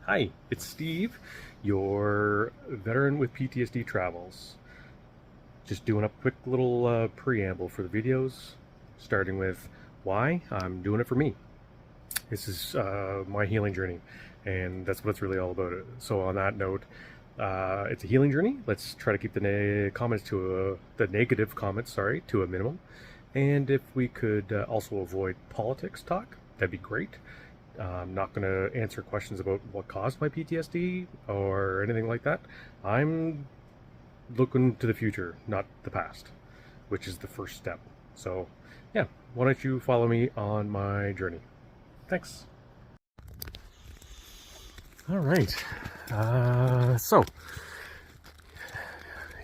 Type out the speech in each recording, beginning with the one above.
Hi, it's Steve, your veteran with PTSD travels. Just doing a quick little preamble for the videos, starting with why I'm doing it for me. This is my healing journey, and that's what it's really all about. So, on that note, it's a healing journey. Let's try to keep the the negative comments, sorry, to a minimum. And if we could also avoid politics talk, that'd be great. I'm not going to answer questions about what caused my PTSD or anything like that. I'm looking to the future, not the past, which is the first step. So, yeah, why don't you follow me on my journey? Thanks. All right. So,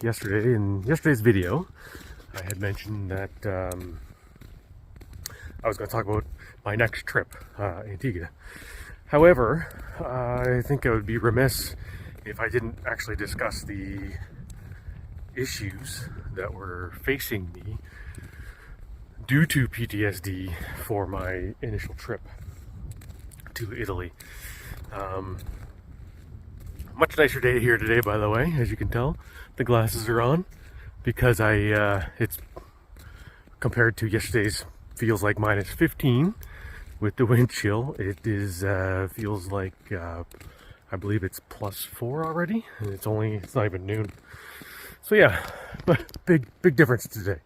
in yesterday's video, I had mentioned that I was going to talk about my next trip, Antigua. However, I think I would be remiss if I didn't actually discuss the issues that were facing me due to PTSD for my initial trip to Italy. Much nicer day here today, by the way, as you can tell. The glasses are on because it's compared to yesterday's feels like minus 15 with the wind chill. It is feels like I believe it's +4 already, and it's not even noon. So yeah, but big difference today.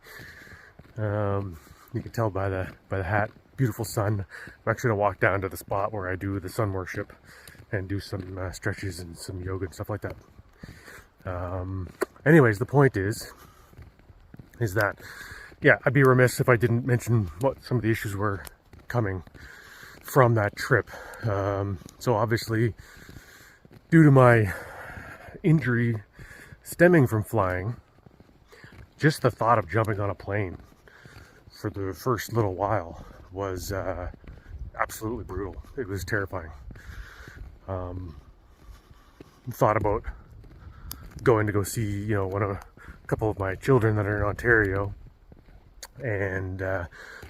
You can tell by the hat. Beautiful sun. I'm actually gonna walk down to the spot where I do the sun worship and do some stretches and some yoga and stuff like that. Anyways, the point is that yeah, I'd be remiss if I didn't mention what some of the issues were coming from that trip. So obviously, due to my injury stemming from flying, just the thought of jumping on a plane for the first little while was absolutely brutal. It was terrifying. Thought about going to go see, a couple of my children that are in Ontario, and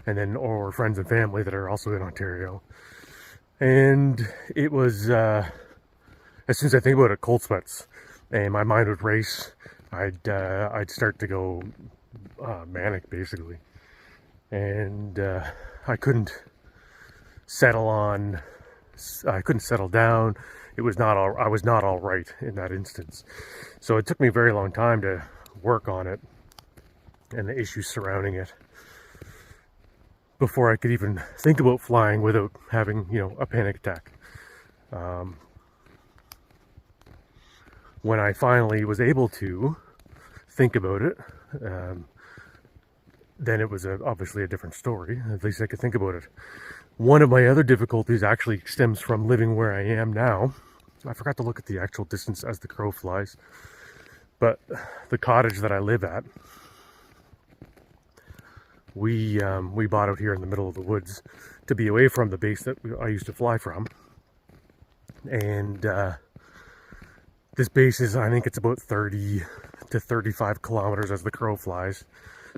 then or friends and family that are also in Ontario. And it was as soon as I think about it, cold sweats, and my mind would race. I'd start to go manic basically, and I couldn't settle down. I was not all right in that instance. So it took me a very long time to work on it and the issues surrounding it before I could even think about flying without having, a panic attack. When I finally was able to think about it, then it was obviously a different story. At least I could think about it. One of my other difficulties actually stems from living where I am now. I forgot to look at the actual distance as the crow flies, but the cottage that I live at, we bought out here in the middle of the woods to be away from the base that I used to fly from. And this base is, I think it's about 30 to 35 kilometers as the crow flies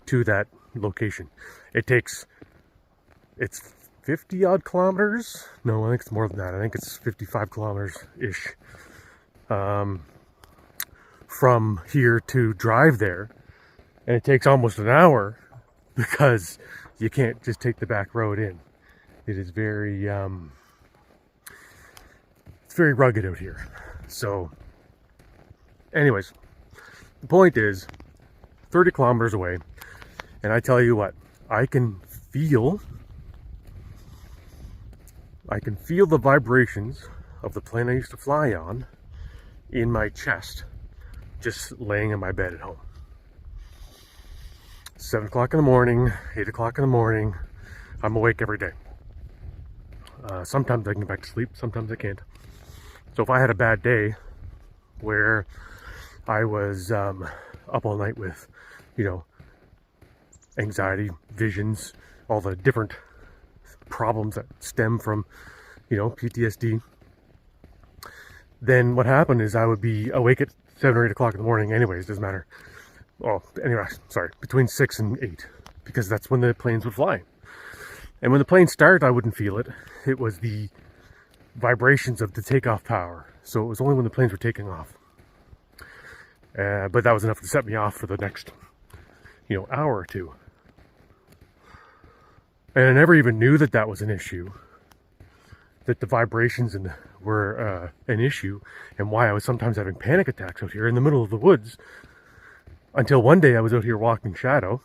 to that location. It's 50 odd kilometers. No, I think it's more than that. I think it's 55 kilometers ish from here to drive there. And it takes almost an hour because you can't just take the back road in. It is very, it's very rugged out here. So, anyways, the point is 30 kilometers away. And I tell you what, I can feel the vibrations of the plane I used to fly on in my chest, just laying in my bed at home. 7 o'clock in the morning, 8 o'clock in the morning, I'm awake every day. Sometimes I can get back to sleep, sometimes I can't. So if I had a bad day where I was up all night with, anxiety, visions, all the different problems that stem from, PTSD, then what happened is I would be awake at 7 or 8 o'clock in the morning anyways, doesn't matter. Well, anyway, sorry, between 6 and 8, because that's when the planes would fly. And when the planes start, I wouldn't feel it. It was the vibrations of the takeoff power. So it was only when the planes were taking off. But that was enough to set me off for the next, hour or two. And I never even knew that that was an issue, that the vibrations were an issue, and why I was sometimes having panic attacks out here in the middle of the woods. Until one day I was out here walking shadow,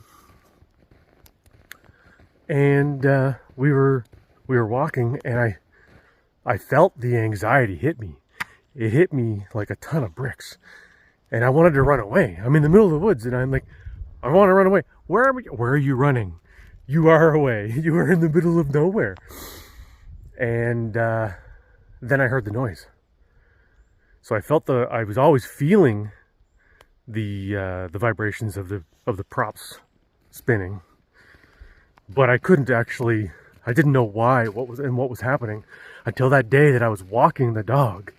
and we were walking, and I felt the anxiety hit me. It hit me like a ton of bricks, and I wanted to run away. I'm in the middle of the woods, and I'm like, I want to run away. Where are you running? You are away. You are in the middle of nowhere. And then I heard the noise. So I was always feeling the vibrations of the props spinning, but I didn't know what was happening until that day that I was walking the dog.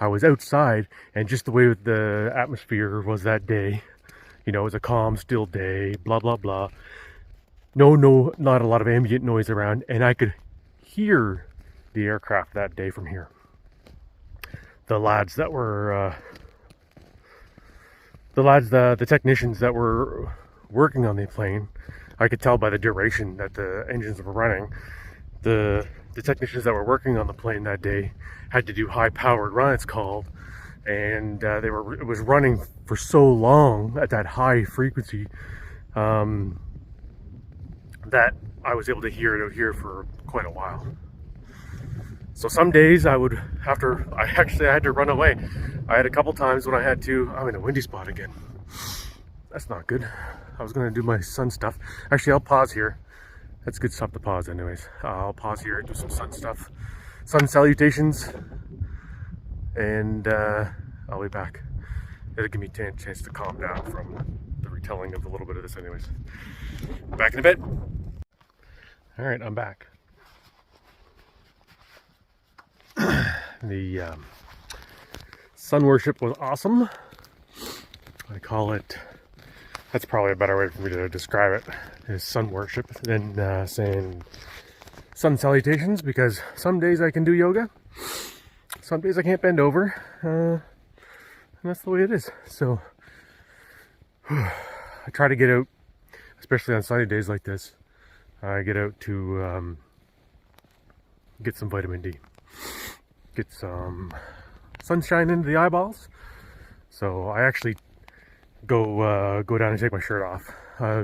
I was outside, and just the way the atmosphere was that day, it was a calm, still day, blah, blah, blah. No, not a lot of ambient noise around, and I could hear the aircraft that day from here. The lads that were, the technicians that were working on the plane, I could tell by the duration that the engines were running. The technicians that were working on the plane that day had to do high-powered run, it's called, and it was running for so long at that high frequency that I was able to hear it out here for quite a while. So some days I had to run away. I had a couple times when I'm in a windy spot again. That's not good. I was gonna do my sun stuff. Actually, I'll pause here. That's good stuff to pause anyways. I'll pause here and do some sun stuff. Sun salutations. And I'll be back. It'll give me a chance to calm down from the retelling of a little bit of this anyways. Back in a bit. All right, I'm back. The sun worship was awesome. I call it, that's probably a better way for me to describe it, is sun worship than saying sun salutations, because some days I can do yoga, some days I can't bend over, and that's the way it is. So I try to get out, especially on sunny days like this. I get out to get some vitamin D, get some sunshine into the eyeballs. So I actually go down and take my shirt off.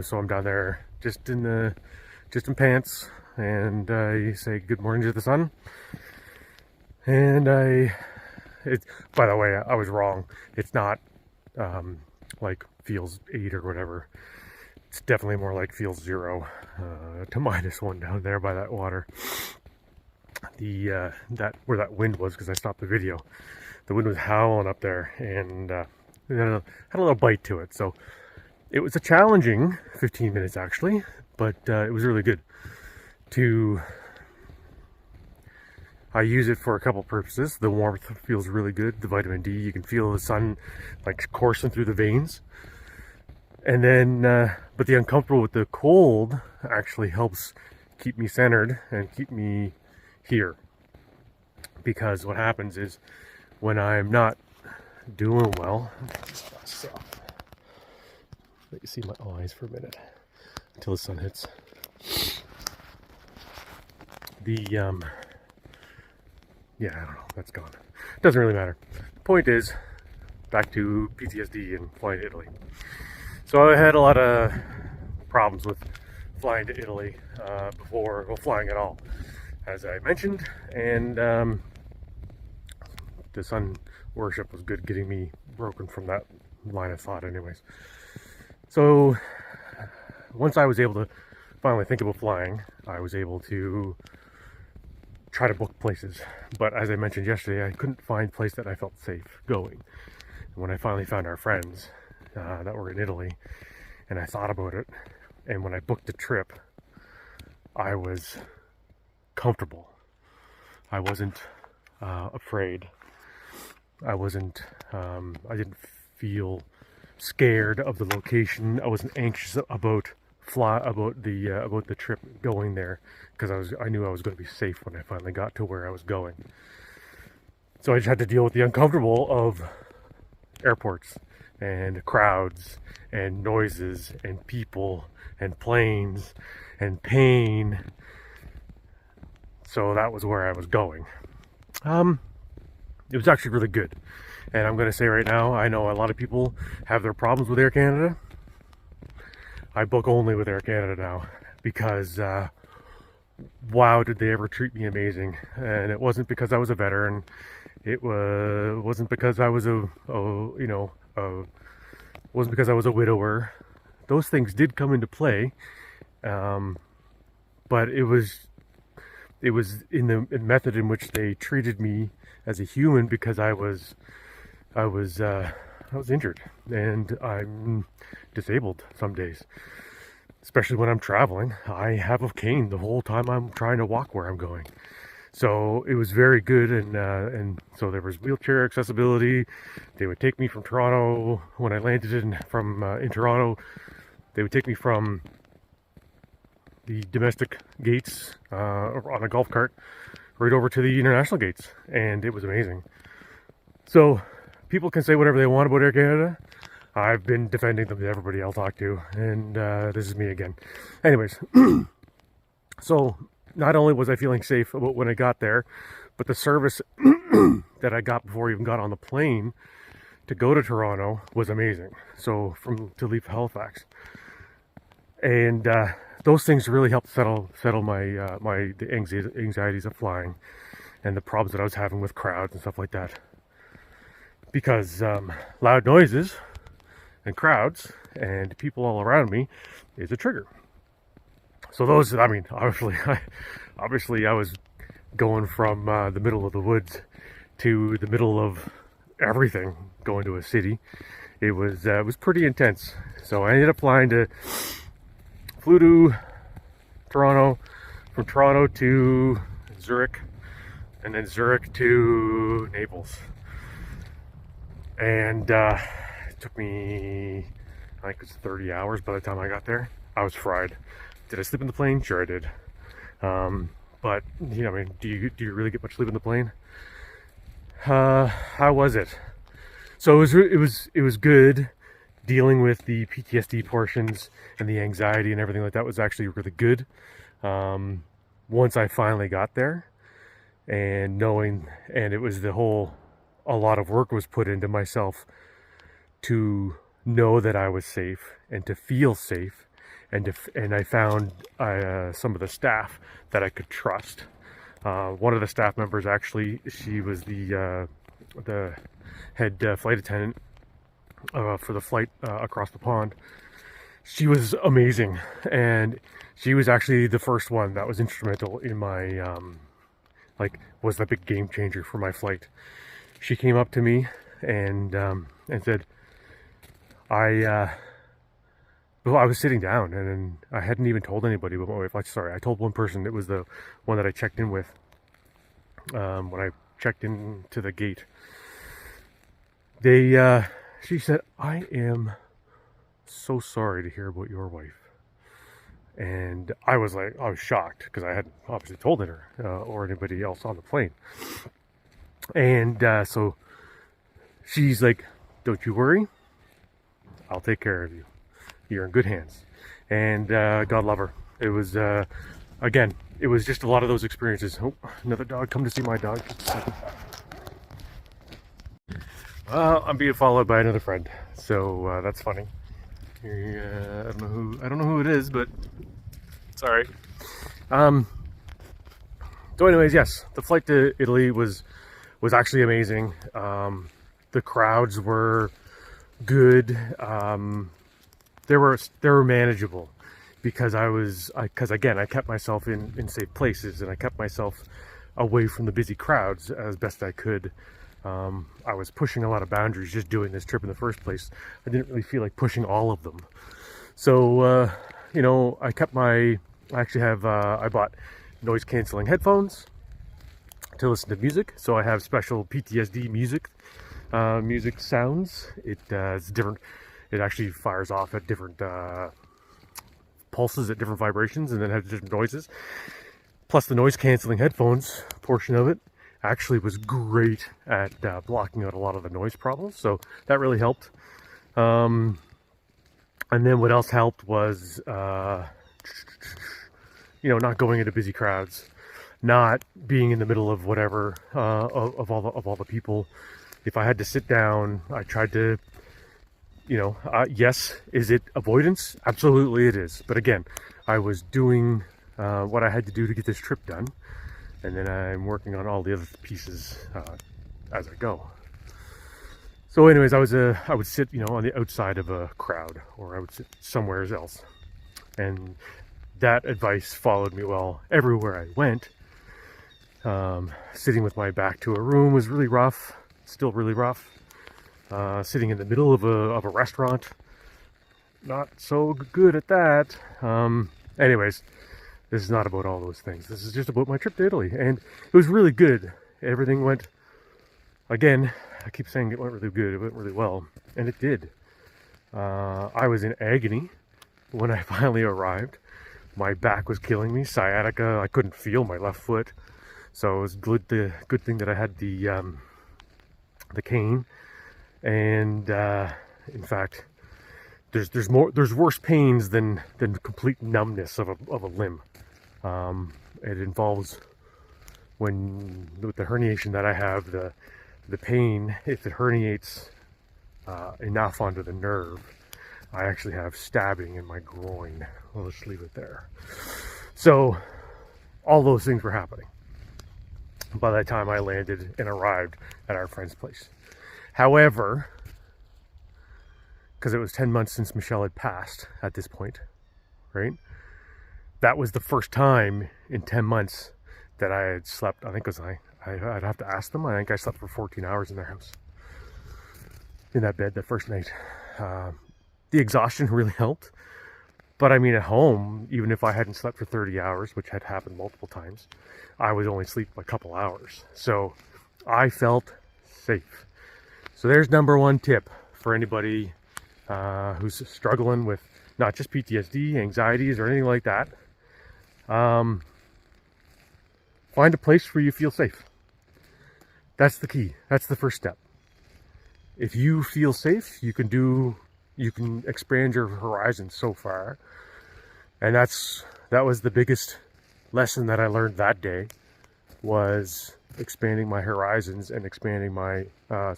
So I'm down there just in pants, and I say good morning to the sun. And by the way, I was wrong. It's not like feels 8 or whatever. It's definitely more like feels 0 to -1 down there by that water. Where that wind was, because I stopped the video. The wind was howling up there, and it had a little bite to it. So it was a challenging 15 minutes actually, but it was really good. I use it for a couple purposes. The warmth feels really good. The vitamin D, you can feel the sun like coursing through the veins. And then, but the uncomfortable with the cold actually helps keep me centered and keep me here. Because what happens is, when I'm not doing well, let you see my eyes for a minute until the sun hits. Yeah, I don't know, that's gone. Doesn't really matter. The point is, back to PTSD and flying to Italy. So I had a lot of problems with flying to Italy before flying at all, as I mentioned, and the sun worship was good, getting me broken from that line of thought anyways. So once I was able to finally think about flying, I was able to try to book places. But as I mentioned yesterday, I couldn't find a place that I felt safe going. And when I finally found our friends that were in Italy, and I thought about it, and when I booked the trip, I was comfortable. I wasn't afraid. I didn't feel scared of the location. I wasn't anxious about the trip going there, because I knew I was going to be safe when I finally got to where I was going. So I just had to deal with the uncomfortable of airports and crowds and noises and people and planes and pain. So that was where I was going. It was actually really good. And I'm going to say right now, I know a lot of people have their problems with Air Canada. I book only with Air Canada now because wow, did they ever treat me amazing. And it wasn't because I was a veteran. Wasn't because I was wasn't because I was a widower. Those things did come into play, but it was in the method in which they treated me as a human, because I was injured and I'm disabled some days, especially when I'm traveling. I have a cane the whole time I'm trying to walk where I'm going. So it was very good, and so there was wheelchair accessibility. They would take me from Toronto when I landed in Toronto. They would take me from the domestic gates on a golf cart right over to the international gates, and it was amazing. So people can say whatever they want about Air Canada. I've been defending them to everybody I'll talk to, and this is me again. Anyways, so not only was I feeling safe about when I got there, but the service that I got before I even got on the plane to go to Toronto was amazing. So to leave Halifax, and those things really helped settle the anxieties of flying and the problems that I was having with crowds and stuff like that. Because loud noises and crowds and people all around me is a trigger. So those, I mean, obviously I was going from the middle of the woods to the middle of everything, going to a city. It was pretty intense. So I ended up flew to Toronto, from Toronto to Zurich, and then Zurich to Naples. And it took me, I think it was 30 hours by the time I got there. I was fried. Did I sleep in the plane? Sure I did. But you know, I mean, do you really get much sleep in the plane? How was it? So it was good. Dealing with the PTSD portions and the anxiety and everything like that was actually really good. Once I finally got there, and it was a lot of work was put into myself to know that I was safe and to feel safe. And I found some of the staff that I could trust. One of the staff members, actually, she was the head flight attendant for the flight across the pond. She was amazing, and she was actually the first one that was instrumental in my was the big game changer for my flight. She came up to me and said, well, I was sitting down, and I hadn't even told anybody about my wife. I told one person. It was the one that I checked in with when I checked into the gate. She said, "I am so sorry to hear about your wife." And I was shocked, because I hadn't obviously told her or anybody else on the plane. And so she's like, "Don't you worry, I'll take care of you. You're in good hands." And God love her. It was again, it was just a lot of those experiences. Oh, another dog. Come to see my dog. Well, I'm being followed by another friend, so that's funny. I don't know who it is, but it's all right. So anyways, yes, the flight to Italy was actually amazing. The crowds were good. They were manageable, because again, I kept myself in safe places, and I kept myself away from the busy crowds as best I could. I was pushing a lot of boundaries just doing this trip in the first place. I didn't really feel like pushing all of them. So, I bought noise canceling headphones to listen to music. So I have special PTSD music sounds. It's different. It actually fires off at different pulses at different vibrations, and then has different noises. Plus the noise canceling headphones portion of it actually was great at blocking out a lot of the noise problems, so that really helped. And then what else helped was, not going into busy crowds, not being in the middle of whatever, of all the people. If I had to sit down, I tried to, yes, is it avoidance? Absolutely it is. But again, I was doing what I had to do to get this trip done, and then I'm working on all the other pieces as I go. So anyways, I would sit, on the outside of a crowd, or I would sit somewhere else. And that advice followed me well everywhere I went. Sitting with my back to a room was really rough, still really rough. Sitting in the middle of a restaurant, not so good at that. Anyways, this is not about all those things. This is just about my trip to Italy, and it was really good. Everything went, again, I keep saying it went really good, it went really well, and it did. I was in agony when I finally arrived. My back was killing me, sciatica. I couldn't feel my left foot, so it was the good thing that I had the cane. And in fact, there's worse pains than complete numbness of a limb. It involves, with the herniation that I have, the pain, if it herniates enough onto the nerve, I actually have stabbing in my groin. I'll just leave it there. So all those things were happening by the time I landed and arrived at our friend's place. However, because it was 10 months since Michelle had passed at this point, right? That was the first time in 10 months that I had slept. I think it was I'd have to ask them. I think I slept for 14 hours in their house, in that bed that first night. The exhaustion really helped. But I mean, at home, even if I hadn't slept for 30 hours, which had happened multiple times, I would only sleep a couple hours. So I felt safe. So there's number one tip for anybody who's struggling with not just PTSD, anxieties, or anything like that. Find a place where you feel safe. That's the key. That's the first step. If you feel safe, you can expand your horizons so far. And that was the biggest lesson that I learned that day, was expanding my horizons and expanding my, I'm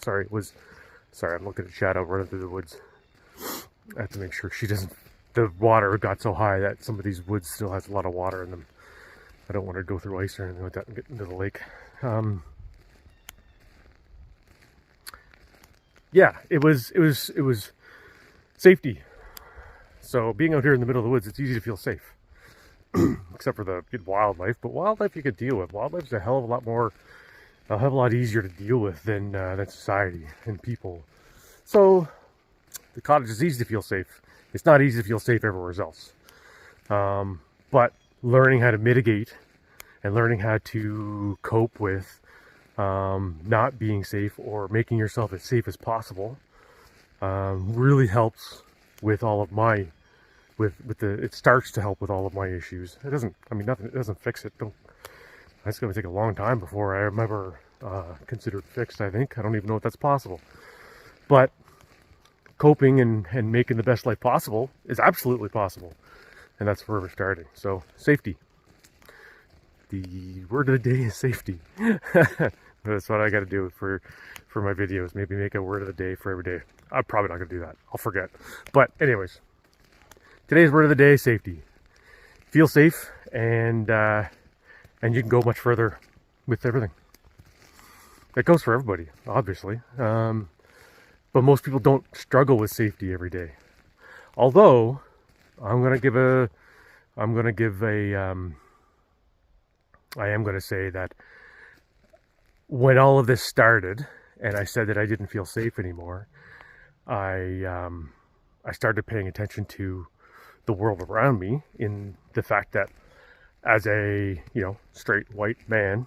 looking at Shadow running through the woods. I have to make sure the water got so high that some of these woods still has a lot of water in them. I don't want to go through ice or anything like that and get into the lake. Yeah, it was safety. So being out here in the middle of the woods, it's easy to feel safe, except for the wildlife. But wildlife you could deal with. Wildlife's a hell of a lot easier to deal with than society and people. So the cottage is easy to feel safe. It's not easy to feel safe everywhere else. But learning how to mitigate and learning how to cope with not being safe, or making yourself as safe as possible, really helps with all of my, it starts to help with all of my issues. It doesn't fix it. That's going to take a long time before I'm ever considered fixed, I think. I don't even know if that's possible. But coping and making the best life possible is absolutely possible. And that's where we're starting. So, safety. The word of the day is safety. That's what I got to do for my videos. Maybe make a word of the day for every day. I'm probably not going to do that. I'll forget. But anyways, today's word of the day, safety. Feel safe, and you can go much further with everything. That goes for everybody, obviously. But most people don't struggle with safety every day. Although, I am going to say that when all of this started, and I said that I didn't feel safe anymore, I started paying attention to the world around me, in the fact that as a, straight white man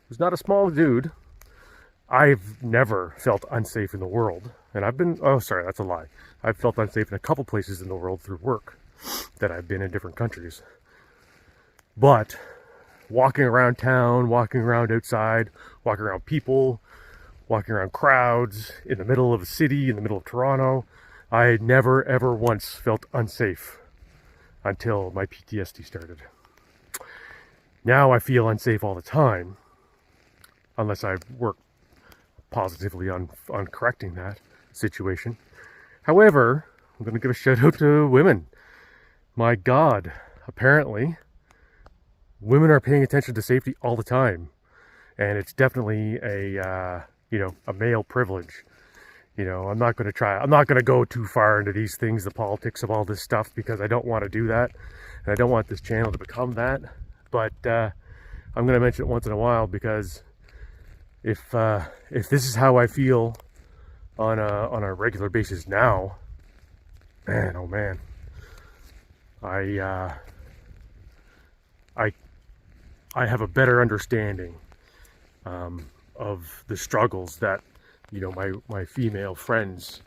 who's not a small dude, I've never felt unsafe in the world. And that's a lie. I've felt unsafe in a couple places in the world through work that I've been in different countries. But walking around town, walking around outside, walking around people, walking around crowds, in the middle of a city, in the middle of Toronto. I had never, ever once felt unsafe until my PTSD started. Now I feel unsafe all the time, unless I work positively on correcting that situation. However, I'm going to give a shout out to women. My God, apparently, women are paying attention to safety all the time, and it's definitely a male privilege. I'm not going to go too far into these things, the politics of all this stuff, because I don't want to do that, and I don't want this channel to become that. But I'm going to mention it once in a while, because if this is how I feel on a regular basis now, man, oh man, I have a better understanding of the struggles that my female friends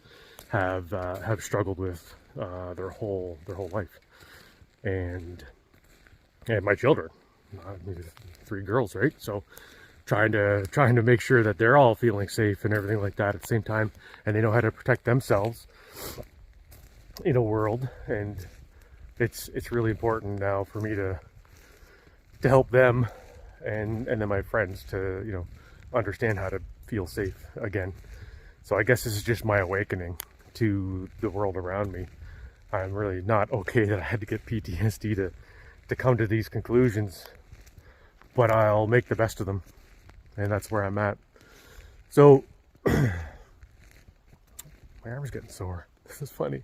have struggled with their whole life, and my children, 3 girls, right? So trying to make sure that they're all feeling safe and everything like that at the same time, and they know how to protect themselves in a world. And it's really important now for me to help them and then my friends to understand how to feel safe again. So I guess this is just my awakening to the world around me. I'm really not okay that I had to get PTSD to come to these conclusions, but I'll make the best of them, and that's where I'm at. So my arm's getting sore. This is funny.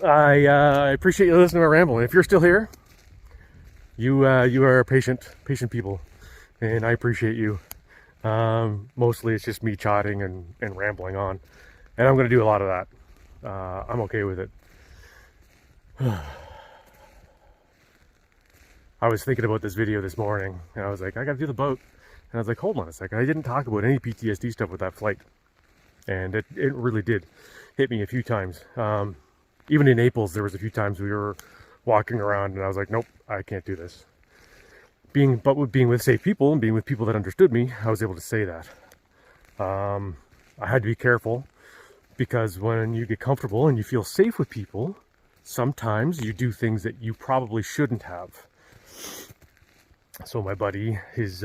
I appreciate you listening to my ramble. If you're still here, you are patient people, and I appreciate you. Mostly it's just me chatting and rambling on, and I'm going to do a lot of that. I'm okay with it. I was thinking about this video this morning, and I was like, I gotta do the boat. And I was like, hold on a second, I didn't talk about any PTSD stuff with that flight. And it really did hit me a few times. Even in Naples, there was a few times we were walking around and I was like, nope, I can't do this. Being with safe people and being with people that understood me, I was able to say that. I had to be careful, because when you get comfortable and you feel safe with people, sometimes you do things that you probably shouldn't have. So my buddy, his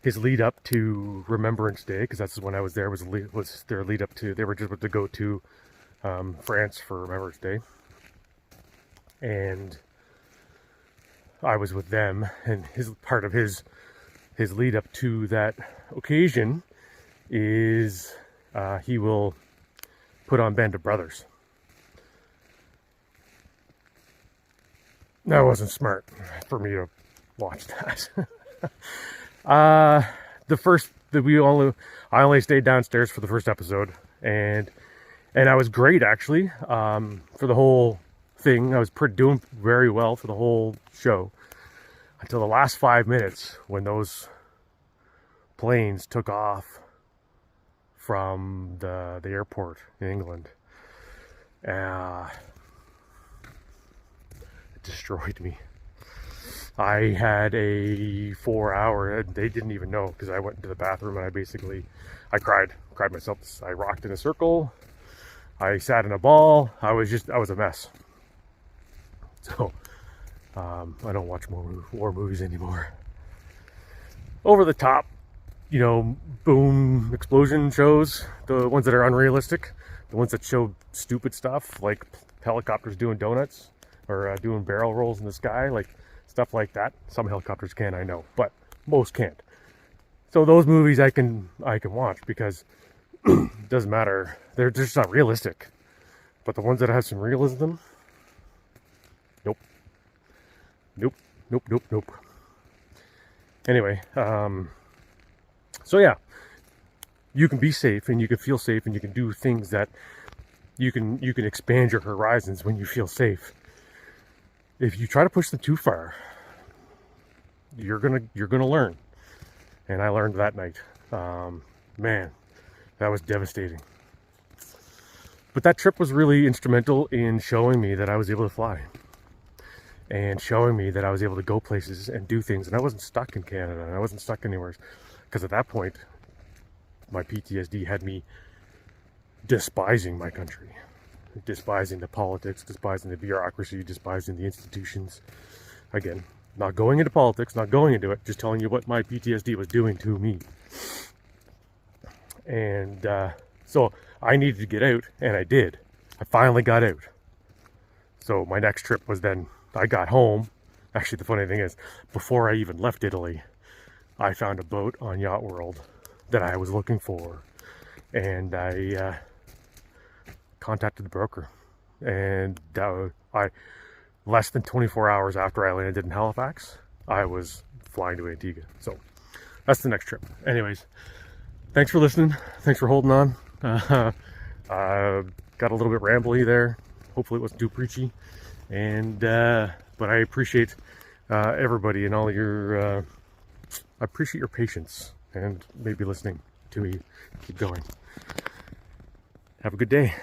lead up to Remembrance Day, because that's when I was there, was their lead up to, they were just about to go to France for Remembrance Day, and I was with them, and part of his lead up to that occasion is he will put on Band of Brothers. That wasn't smart for me to watch that. I only stayed downstairs for the first episode, and I was great actually for the whole thing. I was doing very well for the whole show until the last 5 minutes, when those planes took off from the airport in England. It destroyed me. I had a 4-hour, they didn't even know, because I went into the bathroom and I cried myself. I rocked in a circle. I sat in a ball. I was a mess. So, I don't watch war movies anymore. Over the top, boom explosion shows, the ones that are unrealistic, the ones that show stupid stuff, like helicopters doing donuts, or doing barrel rolls in the sky, like stuff like that. Some helicopters can, I know, but most can't. So those movies I can watch, because it doesn't matter. They're just not realistic. But the ones that have some realism, nope. Anyway, so yeah, you can be safe, and you can feel safe, and you can do things that you can expand your horizons when you feel safe. If you try to push them too far, you're gonna learn. And I learned that night. Man, that was devastating. But that trip was really instrumental in showing me that I was able to fly. and showing me that I was able to go places and do things, and I wasn't stuck in Canada, and I wasn't stuck anywhere, because at that point my PTSD had me despising my country, despising the politics, despising the bureaucracy, despising the institutions. Again, not going into politics, not going into it, just telling you what my PTSD was doing to me. And so I needed to get out, and I did. I finally got out. So my next trip was then, I got home. Actually, the funny thing is, before I even left Italy, I found a boat on Yacht World that I was looking for. And I contacted the broker. And less than 24 hours after I landed in Halifax, I was flying to Antigua. So that's the next trip. Anyways, thanks for listening. Thanks for holding on. Got a little bit rambly there. Hopefully it wasn't too preachy. And but I appreciate everybody and all your I appreciate your patience and maybe listening to me keep going. Have a good day.